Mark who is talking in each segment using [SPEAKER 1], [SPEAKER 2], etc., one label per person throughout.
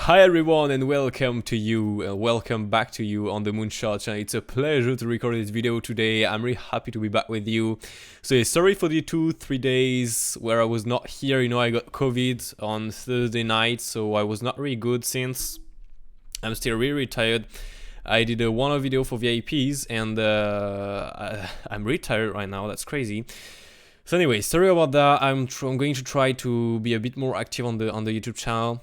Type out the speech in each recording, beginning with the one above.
[SPEAKER 1] Hi everyone and welcome to you, welcome back to you on the Mooncharts channel. It's a pleasure to record this video today. I'm really happy to be back with you. So yeah, sorry for the 2-3 days where I was not here. You know, I got COVID on Thursday night, so I was not really good since. I'm still really tired. I did a one-off video for VIPs and I'm really tired right now. That's crazy. So anyway, sorry about that. I'm going to try to be a bit more active on the YouTube channel.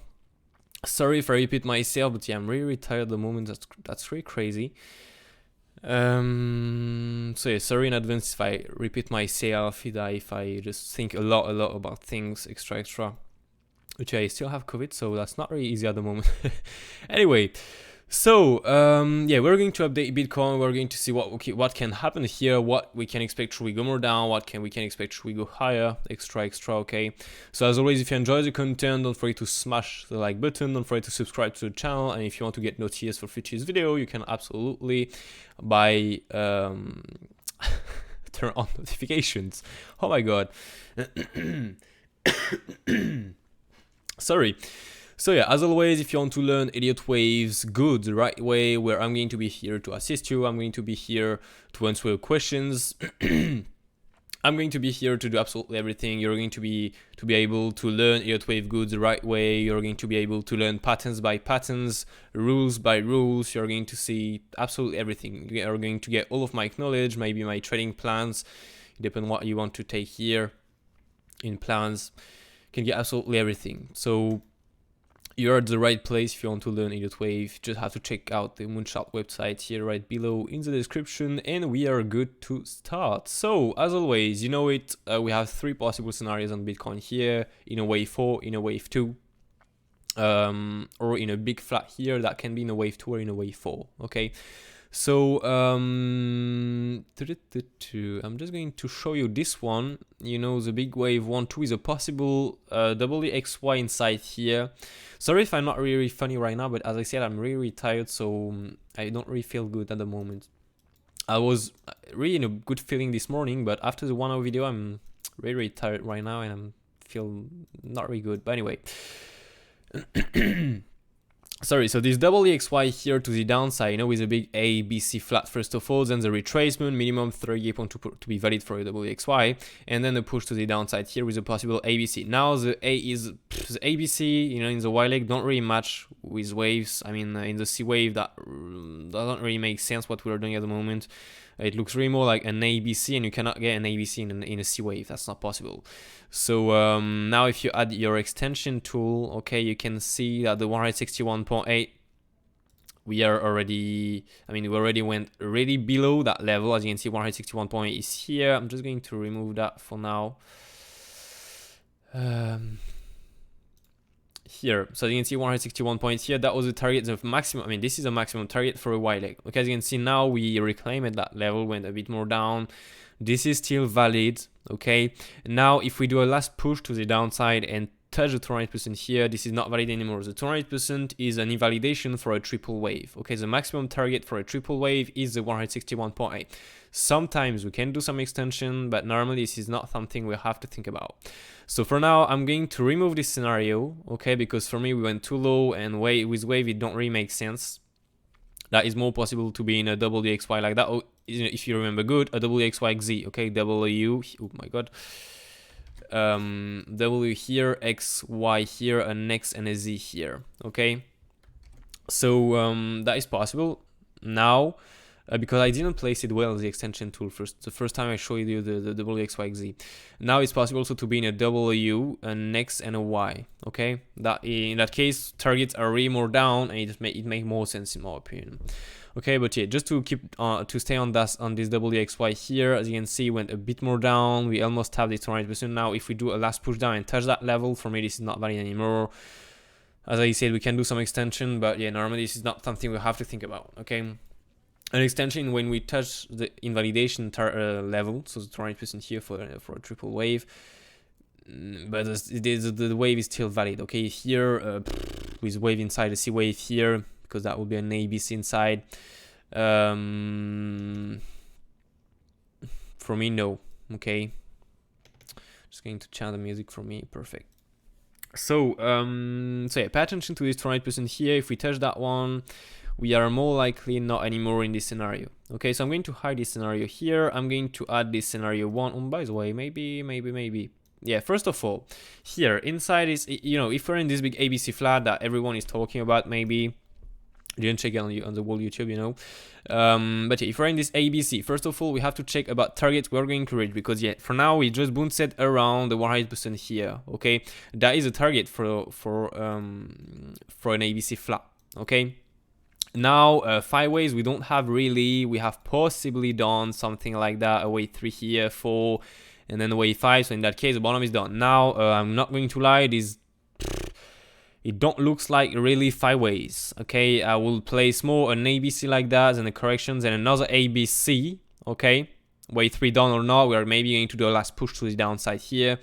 [SPEAKER 1] Sorry if I repeat myself, but yeah, I'm really tired at the moment. That's really crazy. So yeah, sorry in advance if I repeat myself, if I just think a lot about things extra. Which I still have COVID, so that's not really easy at the moment. Anyway, so yeah, we're going to update Bitcoin. We're going to see what can happen here, what we can expect should we go more down, we can expect should we go higher, extra. Okay, so as always, if you enjoy the content, don't forget to smash the like button, don't forget to subscribe to the channel, and if you want to get notices for future video, you can absolutely by turn on notifications. Oh my god. Sorry. So yeah, as always, if you want to learn Elliott Waves good, the right way, where I'm going to be here to assist you, I'm going to be here to answer your questions. I'm going to be here to do absolutely everything. You're going to be able to learn Elliott Wave good the right way. You're going to be able to learn patterns by patterns, rules by rules. You're going to see absolutely everything. You're going to get all of my knowledge, maybe my trading plans, depending on what you want to take here in plans. You can get absolutely everything. So you're at the right place if you want to learn Elliott Wave. Just have to check out the Mooncharts website here right below in the description, and we are good to start. So as always, you know it, we have three possible scenarios on Bitcoin here: in a wave 4, in a wave 2, or in a big flat here. That can be in a wave 2 or in a wave 4. Okay, so I'm just going to show you this one. You know, the big wave 1, 2 is a possible WXY inside here. Sorry if I'm not really funny right now, but as I said, I'm really tired, so I don't really feel good at the moment. I was really in a good feeling this morning, but after the 1 hour video, I'm really tired right now, and I feel not really good. But anyway. Sorry, so this WXY here to the downside, you know, with a big A, B, C flat first of all, then the retracement, minimum 38.2 to be valid for a WXY, and then the push to the downside here with a possible ABC. Now the the ABC, you know, in the Y leg don't really match with waves. I mean, in the C wave, that doesn't really make sense what we're doing at the moment. It looks really more like an ABC, and you cannot get an ABC in a C wave. That's not possible. So now if you add your extension tool, okay, you can see that the 161.8, we are already, I mean, we already went really below that level. As you can see, 161.8 is here. I'm just going to remove that for now. Here, so you can see 161 points here. That was the target of maximum. I mean, this is a maximum target for a Y leg. Okay, as you can see now, we reclaimed that level, went a bit more down. This is still valid. Okay, now if we do a last push to the downside and touch the 200% here, this is not valid anymore. The 200% is an invalidation for a triple wave. Okay, the maximum target for a triple wave is the 161.8. Sometimes we can do some extension, but normally this is not something we have to think about. So for now, I'm going to remove this scenario, okay, because for me we went too low, and with wave it don't really make sense. That is more possible to be in a WXY like that. Oh, if you remember good, a WXYZ, okay, W, oh my god. W here, X, Y here, an X and a Z here, okay? So that is possible. Now, because I didn't place it well, the extension tool the first time I showed you the WXYZ. Now it's possible also to be in a W, an X and a Y, okay? That in that case, targets are really more down, and it make more sense in my opinion. Okay, but yeah, just to keep to stay on this WXY here, as you can see, went a bit more down. We almost have the 200%. Now, if we do a last push down and touch that level, for me this is not valid anymore. As I said, we can do some extension, but yeah, normally this is not something we have to think about. Okay, an extension when we touch the invalidation level, so the 200% here for a triple wave. But the wave is still valid. Okay, here with wave inside the C wave here, because that would be an ABC inside. For me, no. Okay, just going to channel the music for me. Perfect. So yeah, pay attention to this 200% here. If we touch that one, we are more likely not anymore in this scenario. Okay, so I'm going to hide this scenario here. I'm going to add this scenario 1. By the way, maybe. Yeah, first of all, here inside is, you know, if we're in this big ABC flat that everyone is talking about, maybe you didn't check it on the whole YouTube, you know. But yeah, if we're in this ABC, first of all, we have to check about targets we're going to reach, because yeah, for now we just boon set around the 100% here. Okay, that is a target for an ABC flat. Okay. Now, 5 ways we don't have really. We have possibly done something like that, a wave 3 here, 4, and then a wave 5. So in that case, the bottom is done. Now, I'm not going to lie, it don't looks like really 5 ways. Okay, I will place more an ABC like that, and the corrections, and another ABC. Okay, wave 3 done or not, we are maybe going to do a last push to the downside here,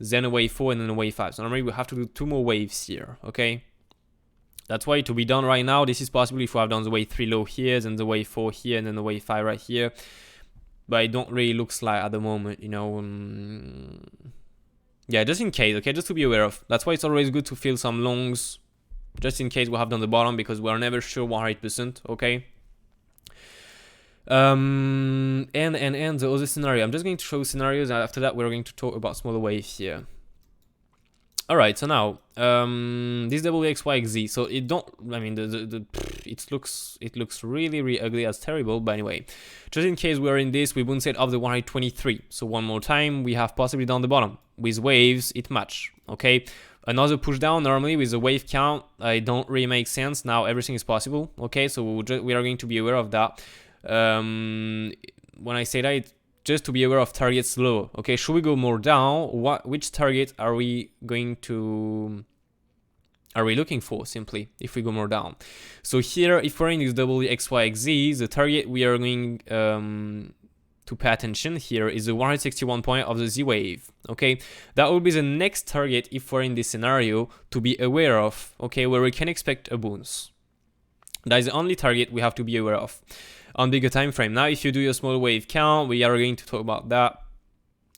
[SPEAKER 1] then a wave 4, and then a wave 5. So normally we have to do 2 more waves here. Okay. That's why to be done right now, this is possible if we have done the wave 3 low here, then the wave 4 here, and then the wave 5 right here. But it don't really looks like at the moment, you know. Yeah, just in case, okay, just to be aware of. That's why it's always good to fill some longs, just in case we have done the bottom, because we are never sure 100%, okay. And the other scenario, I'm just going to show scenarios, and after that we're going to talk about smaller waves here. Alright, so now this WXYXZ, so it don't, I mean, it looks really ugly, as terrible. But anyway, just in case we're in this, we wouldn't set up the 123. So one more time, we have possibly down the bottom with waves, it match. Okay, another push down normally with a wave count, it don't really make sense. Now everything is possible. Okay, so we are going to be aware of that. When I say that, just to be aware of targets low. Okay, should we go more down? Which target are we looking for simply if we go more down? So here, if we're in this WXYXZ, the target we are going to pay attention here is the 161 point of the Z wave. Okay, that will be the next target if we're in this scenario to be aware of. Okay, where we can expect a bounce. That is the only target we have to be aware of on bigger time frame. Now, if you do your small wave count, we are going to talk about that.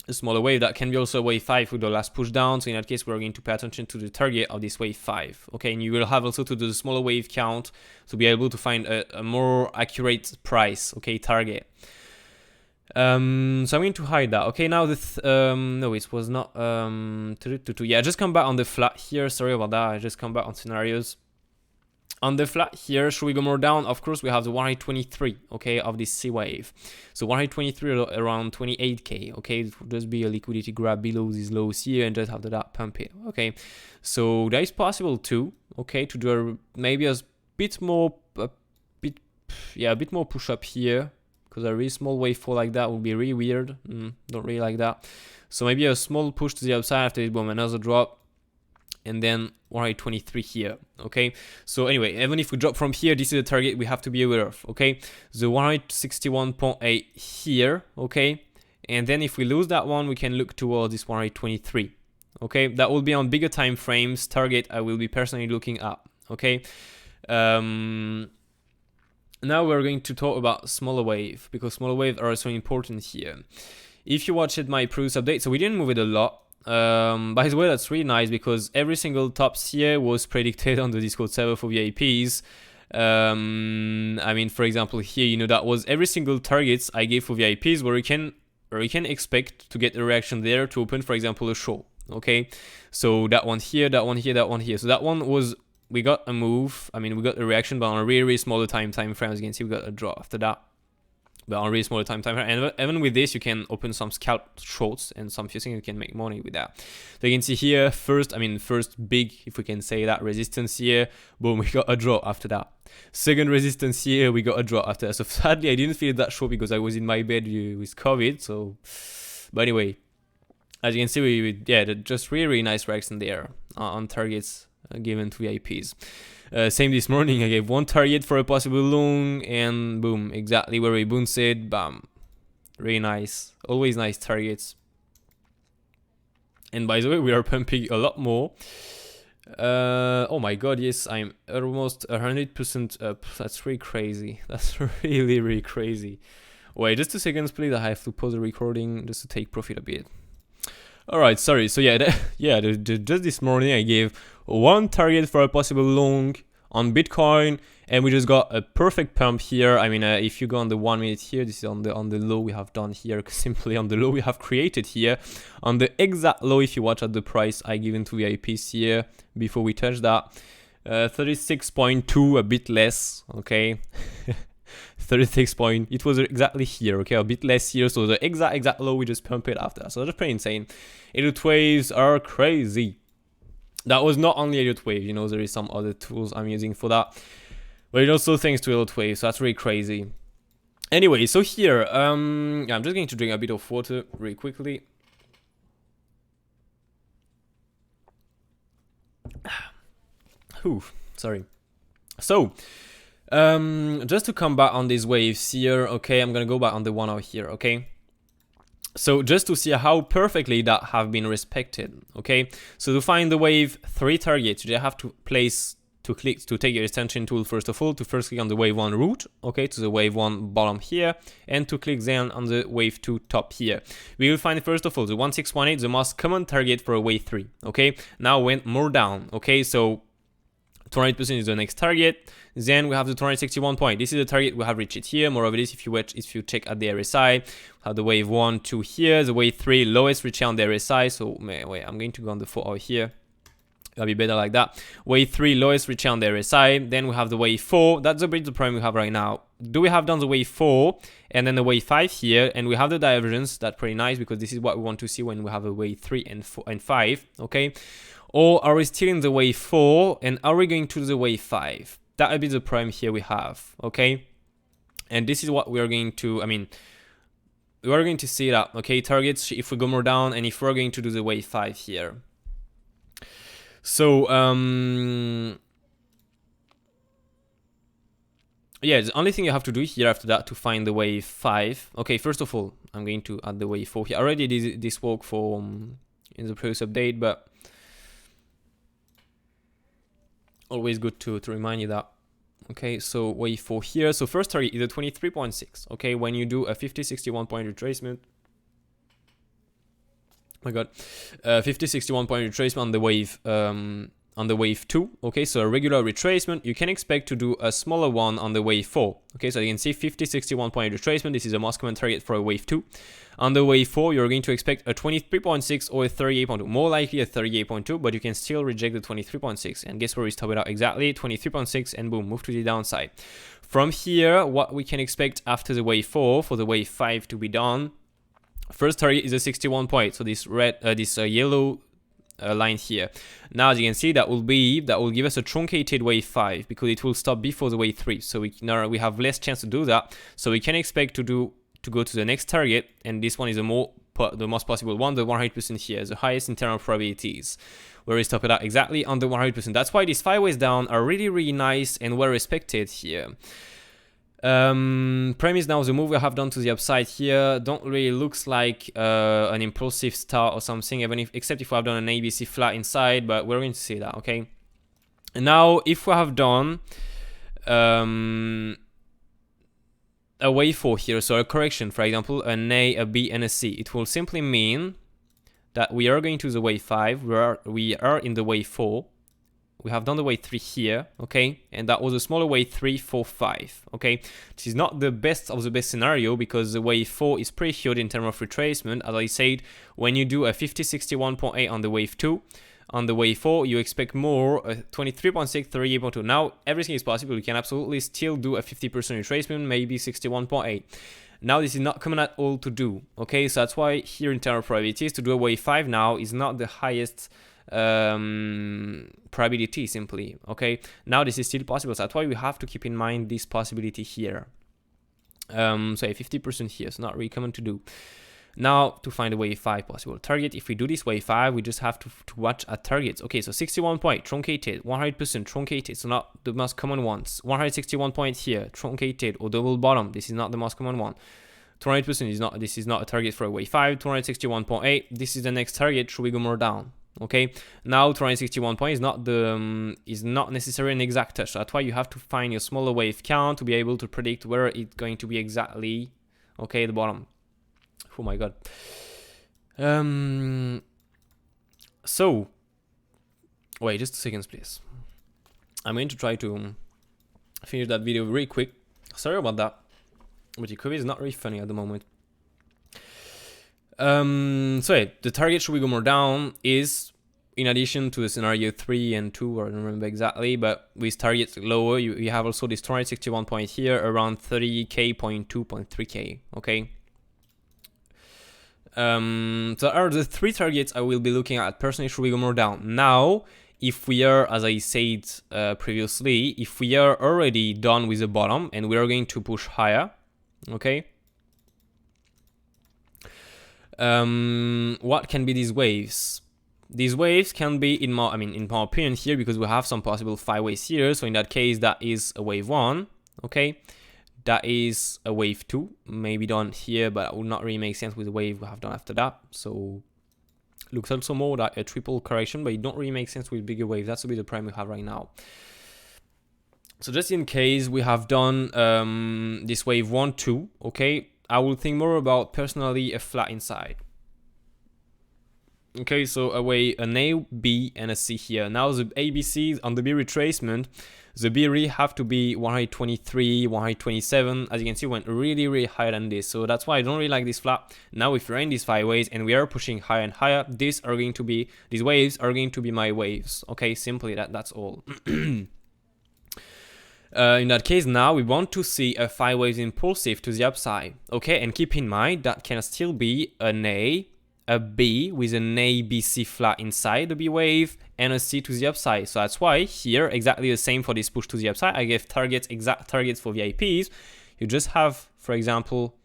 [SPEAKER 1] A smaller wave, that can be also wave 5 with the last push down. So in that case, we're going to pay attention to the target of this wave 5. Okay, and you will have also to do the smaller wave count to be able to find a more accurate price, okay, target. So I'm going to hide that. Okay, now no, it was not yeah, just come back on the flat here. Sorry about that, I just come back on scenarios. On the flat here, should we go more down? Of course, we have the 123, okay, of this C wave. So 123 around 28k, okay, it will just be a liquidity grab below these lows here and just after that pump it, okay. So that is possible too, okay, to do maybe a bit more push up here, because a really small wave fall like that would be really weird. Don't really like that. So maybe a small push to the upside after it, boom, another drop, and then 123 here. Okay, so anyway, even if we drop from here, this is a target we have to be aware of. Okay, the 161.8 here. Okay, and then if we lose that one, we can look towards this 123. Okay, that will be on bigger time frames target I will be personally looking at. Okay, now we're going to talk about smaller wave, because smaller waves are so important here. If you watched my previous update, so we didn't move it a lot. By the way, that's really nice, because every single tops here was predicted on the Discord server for VIPs. I mean, for example, here, you know, that was every single targets I gave for VIPs where you can expect to get a reaction there to open, for example, a show. Okay, so that one here, that one here, that one here. So that one was, we got a move. I mean, we got a reaction, but on a really smaller time frame. As you can see, we got a draw after that. But on really smaller time frame, and even with this, you can open some scalp shorts, and some few things you can make money with that. So you can see here, first big, if we can say that, resistance here, boom, we got a draw after that. Second resistance here, we got a draw after that. So sadly, I didn't feel that short because I was in my bed with COVID. So, but anyway, as you can see, we just really nice reaction there on targets given to VIPs. Same this morning, I gave one target for a possible long, and boom, exactly where we bounced it, bam. Really nice, always nice targets. And by the way, we are pumping a lot more. Oh my god, yes, I'm almost 100% up. That's really crazy. That's really crazy. Wait, just 2 seconds, please. I have to pause the recording just to take profit a bit. All right, sorry. So yeah, just this morning I gave one target for a possible long on Bitcoin, and we just got a perfect pump here. I mean, if you go on the 1 minute here, this is on the low we have done here, simply on the low we have created here, on the exact low. If you watch at the price I given to VIPs here before we touch that, 36.2, a bit less, okay. 36 point, it was exactly here, okay, a bit less here, so the exact low we just pump it after. So that's pretty insane. Elliott Waves are crazy. That was not only Elliott Wave, you know, there is some other tools I'm using for that, but it also thanks to Elliott Waves, so that's really crazy. Anyway, so here, yeah, I'm just going to drink a bit of water really quickly. Whew, sorry. So, just to come back on these waves here, okay, I'm gonna go back on the 1 hour here, okay. So just to see how perfectly that have been respected, okay. So to find the wave 3 targets, you have to place, to click, to take your extension tool first of all, to first click on the wave 1 root, okay, to the wave 1 bottom here, and to click then on the wave 2 top here. We will find first of all the 1618, the most common target for a wave 3, okay. Now went more down, okay, so 200% is the next target. Then we have the 261 point. This is the target, we have reached it here. More of this, if you check at the RSI, we have the wave 1, 2 here, the wave 3 lowest reach on the RSI. So wait, I'm going to go on the 4 hour here. It'll be better like that. Wave 3 lowest reach on the RSI. Then we have the wave 4. That's a bit the problem we have right now. Do we have done the wave 4 and then the wave 5 here, and we have the divergence? That's pretty nice because this is what we want to see when we have a wave 3 and 4 and 5, okay? Or are we still in the wave 4 and are we going to the wave 5? That would be the problem here we have, okay? And this is what we are going to, I mean, we are going to see that, okay? Targets, if we go more down and if we're going to do the wave 5 here. So, yeah, the only thing you have to do here after that to find the wave 5. Okay, first of all, I'm going to add the wave 4 here. I already did this work for in the previous update, but always good to remind you that. Okay, so wave 4 here. So first target is a 23.6. Okay, when you do a 50-61 point retracement. Oh my god, 50-61 point retracement on the wave 2. Okay, so a regular retracement, you can expect to do a smaller one on the wave 4. Okay, so you can see 50-61 point retracement. This is a most common target for a wave 2. On the wave 4, you're going to expect a 23.6 or a 38.2, more likely a 38.2, but you can still reject the 23.6. And guess where we stop it out exactly? 23.6, and boom, move to the downside. From here, what we can expect after the wave 4 for the wave 5 to be done. First target is a 61 point, so this red, yellow line here. Now as you can see, that will give us a truncated wave 5 because it will stop before the wave 3. So we have less chance to do that. So we can expect to go to the next target, and this one is the most possible one, the 100% here, the highest internal probabilities, where we stop it out exactly on the 100%. That's why these 5 ways down are really nice and well respected here. Premise now, the move we have done to the upside here don't really looks like an impulsive start or something, except if we have done an ABC flat inside, but we're going to see that, okay? And now if we have done a wave 4 here, so a correction, for example, an A, a B, and a C, it will simply mean that we are going to the wave 5, we are in the wave 4, we have done the wave 3 here, okay, and that was a smaller wave 3, 4, 5, okay. This is not the best of the best scenario because the wave 4 is pretty huge in terms of retracement. As I said, when you do a 50-61.8 on the wave 2, on the wave 4, you expect more, 23.6, 38.2. Now, everything is possible. You can absolutely still do a 50% retracement, maybe 61.8. Now, this is not common at all to do, okay? So that's why here in terms of probabilities, to do a wave 5 now is not the highest probability, simply, okay? Now, this is still possible. So that's why we have to keep in mind this possibility here. So a 50% here, it's not really common to do. Now, to find a wave 5 possible target, if we do this wave 5, we just have to watch at targets. Okay, so 61 point, truncated, 100% truncated, so not the most common ones. 161 point here, truncated or double bottom, this is not the most common one. 200% is not, this is not a target for a wave 5. 261.8, this is the next target, should we go more down? Okay, now 261 point is not necessarily an exact touch, so that's why you have to find your smaller wave count to be able to predict where it's going to be exactly, okay, the bottom. Oh my god. So, wait, just a second, please. I'm going to try to finish that video very quick. Sorry about that, but the COVID is not really funny at the moment. So yeah, the target, should we go more down, is in addition to the scenario 3 and 2, I don't remember exactly, but with targets lower, you have also this 261 point here, around 30k, 0.2.3k, okay? So are the 3 targets I will be looking at personally, should we go more down. Now, if we are, as I said previously, if we are already done with the bottom and we are going to push higher, okay? What can be these waves? These waves can be, in my opinion here, because we have some possible 5 waves here. So in that case, that is a wave 1, okay? That is a wave 2, maybe done here, but it would not really make sense with the wave we have done after that. So looks also more like a triple correction, but it don't really make sense with bigger waves. That's a bit the problem we have right now. So just in case we have done this wave 1, 2, okay? I will think more about personally a flat inside. Okay, so an A, B, and a C here. Now the ABC on the B retracement, the B really have to be 123, 127. As you can see, went really, really higher than this. So that's why I don't really like this flat. Now, if we're in these 5 waves and we are pushing higher and higher, these waves are going to be my waves. Okay, simply that's all. In that case, now we want to see a 5 waves impulsive to the upside. Okay, and keep in mind that can still be an A, a B with an A, B, C flat inside the B wave, and a C to the upside. So that's why here, exactly the same for this push to the upside. I gave exact targets for VIPs. You just have, for example,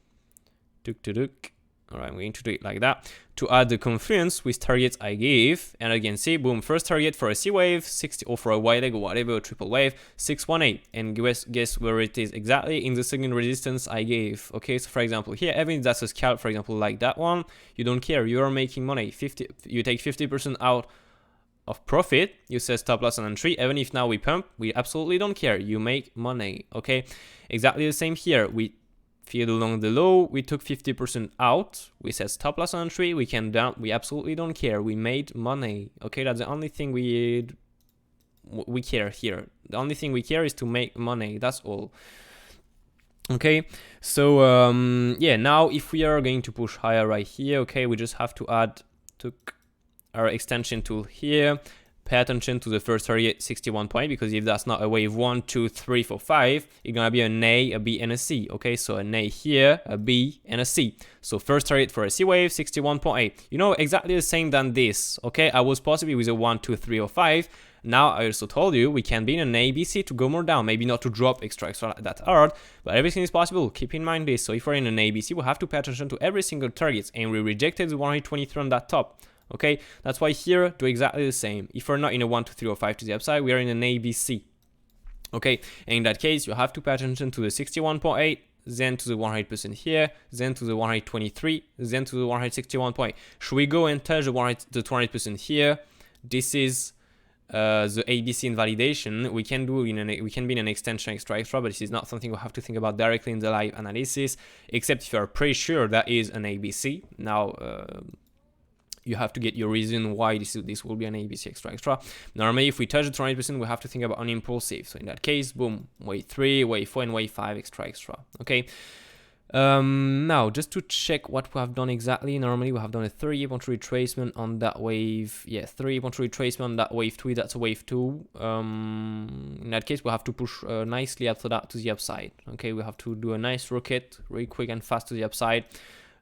[SPEAKER 1] all right, I'm going to do it like that to add the confluence with targets I gave, and I can see, boom, first target for a C wave, 60, or for a Y leg or whatever, a triple wave, 618, and guess where it is exactly in the second resistance I gave. Okay, so for example here, even if that's a scalp, for example, like that one, you don't care, you are making money. You take 50% out of profit, you say stop loss on entry. Even if now we pump, we absolutely don't care, you make money. Okay, exactly the same here. We filled along the low, we took 50% out, we said stop loss on entry, we can down, we absolutely don't care, we made money. Okay, that's the only thing we care here. The only thing we care is to make money, that's all. Okay, so yeah, now if we are going to push higher right here, okay, we just have to add our extension tool here. Pay attention to the first target, 61 point, because if that's not a wave 1, 2, 3, 4, 5, it's gonna be an A, a B, and a C. Okay, so an A here, a B, and a C. So first target for a C wave, 61.8. You know, exactly the same than this. Okay, I was possibly with a 1, 2, 3, or 5. Now I also told you we can be in an A, B, C to go more down. Maybe not to drop extra that hard, but everything is possible. Keep in mind this. So if we're in an A, B, C, we have to pay attention to every single target, and we rejected the 123 on that top. Okay, that's why here do exactly the same. If we're not in a 1, 2, 3, or 5 to the upside, we are in an A, B, C. Okay, and in that case, you have to pay attention to the 61.8, then to the 100% here, then to the 123, then to the 161 point. Should we go and touch the 200% here? This is the ABC invalidation. We can do we can be in an extension extra, but this is not something we have to think about directly in the live analysis, except if you are pretty sure that is an ABC. Now, you have to get your reason why this will be an ABC extra. Normally, if we touch the 200%, we have to think about an impulsive. So in that case, boom, wave 3, wave 4, and wave 5 extra. Okay. Now, just to check what we have done exactly, normally we have done a 30-point retracement on that wave. Yeah, 30-point retracement on that wave 3, that's a wave 2. In that case, we have to push nicely after that to the upside. Okay, we have to do a nice rocket, really quick and fast to the upside.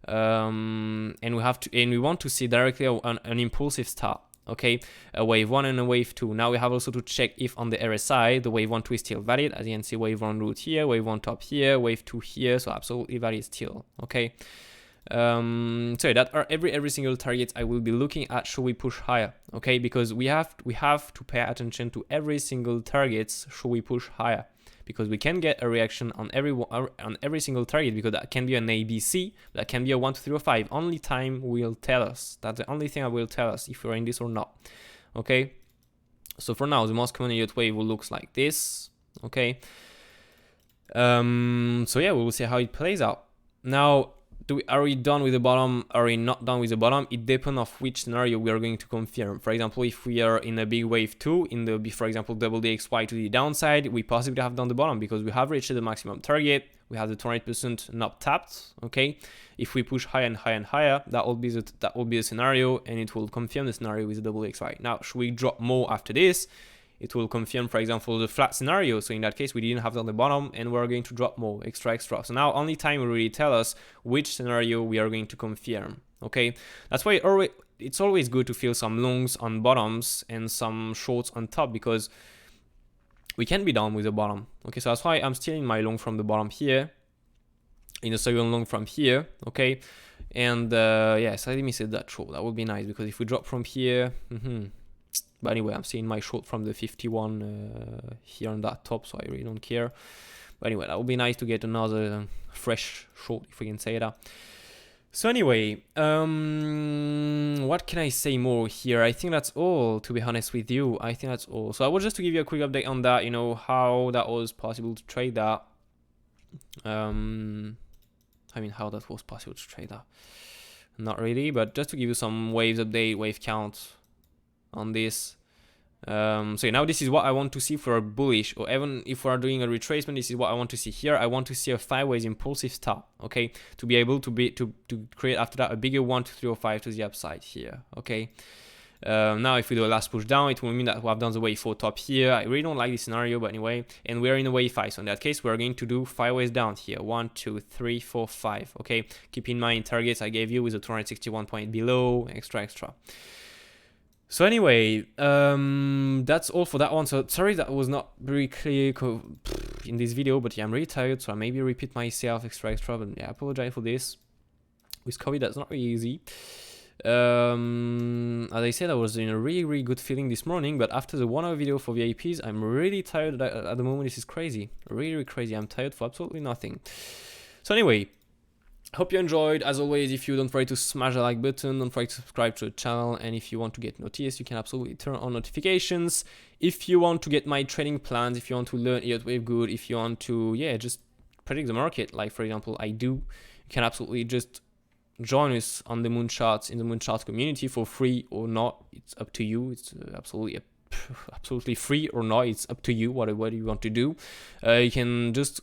[SPEAKER 1] And we want to see directly an impulsive start. Okay, a wave 1 and a wave 2. Now we have also to check if on the RSI the wave 1, 2 is still valid. As you can see, wave 1 root here, wave 1 top here, wave 2 here, so absolutely valid still. Okay, so that are every single target I will be looking at. Should we push higher? Okay, because we have to pay attention to every single targets. Should we push higher? Because we can get a reaction on every single target, because that can be an ABC, that can be a 1, 2, 3, or 5. Only time will tell us. That's the only thing that will tell us if we're in this or not. Okay. So for now, the most common Elliott wave will looks like this. Okay. So yeah, we will see how it plays out. Now, are we done with the bottom? Are we not done with the bottom? It depends of which scenario we are going to confirm. For example, if we are in a big wave 2, in the, for example, double DXY to the downside, we possibly have done the bottom because we have reached the maximum target. We have the 200% not tapped. Okay, if we push higher and higher and higher, that will be the scenario, and it will confirm the scenario with the double DXY. Now, should we drop more after this? It will confirm, for example, the flat scenario. So in that case, we didn't have done the bottom and we're going to drop more, extra. So now only time will really tell us which scenario we are going to confirm. Okay, that's why it's always good to feel some longs on bottoms and some shorts on top, because we can be down with the bottom. Okay, so that's why I'm stealing my long from the bottom here, in a second long from here. Okay, and yes, let me say that short. That would be nice, because if we drop from here, but anyway, I'm seeing my short from the 51 here on that top, so I really don't care. But anyway, that would be nice to get another fresh short, if we can say that. So anyway, what can I say more here? I think that's all, to be honest with you. I think that's all. So I was just to give you a quick update on that, you know, how that was possible to trade that. I mean, how that was possible to trade that. Not really, but just to give you some waves update, wave count on this. So now this is what I want to see for a bullish, or even if we are doing a retracement, this is what I want to see here. I want to see a 5-ways impulsive stop, okay, to be able to create after that a bigger 1, 2, 3, or 5 to the upside here. Okay, now if we do a last push down, it will mean that we have done the wave 4 top here. I really don't like this scenario, but anyway, and we're in a wave 5, so in that case we're going to do 5-ways down here, 1, 2, 3, 4, 5. Okay, keep in mind targets I gave you with a 261 point below, extra. So anyway, that's all for that one. So sorry that was not very clear in this video, but yeah, I'm really tired, so I maybe repeat myself extra, but yeah, I apologize for this. With COVID, that's not really easy. As I said, I was in a really good feeling this morning, but after the 1 hour video for VIPs, I'm really tired at the moment. This is crazy, really crazy. I'm tired for absolutely nothing. So anyway, hope you enjoyed. As always, if you don't forget to smash the like button, don't forget to subscribe to the channel, and if you want to get noticed, you can absolutely turn on notifications. If you want to get my trading plans, if you want to learn Elliott Wave good, if you want to, yeah, just predict the market, like for example I do, you can absolutely just join us on the Mooncharts, in the Mooncharts community for free or not. It's up to you. It's absolutely free or not. It's up to you what you want to do. You can just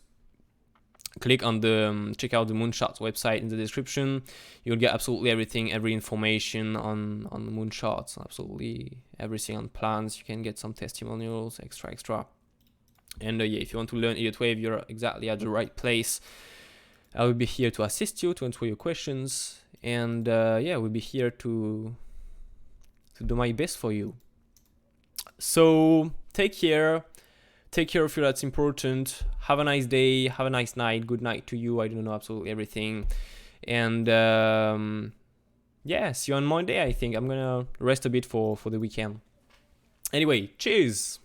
[SPEAKER 1] click on the check out the Mooncharts website in the description. You'll get absolutely everything, every information on the Mooncharts, absolutely everything on plans. You can get some testimonials, extra. And yeah, if you want to learn Elliott Wave, you're exactly at the right place. I will be here to assist you, to answer your questions, and yeah, we'll be here to do my best for you. So take care. Take care of you, that's important. Have a nice day, have a nice night, good night to you. I don't know absolutely everything. And yeah, see you on Monday. I think I'm gonna rest a bit for the weekend. Anyway, cheers.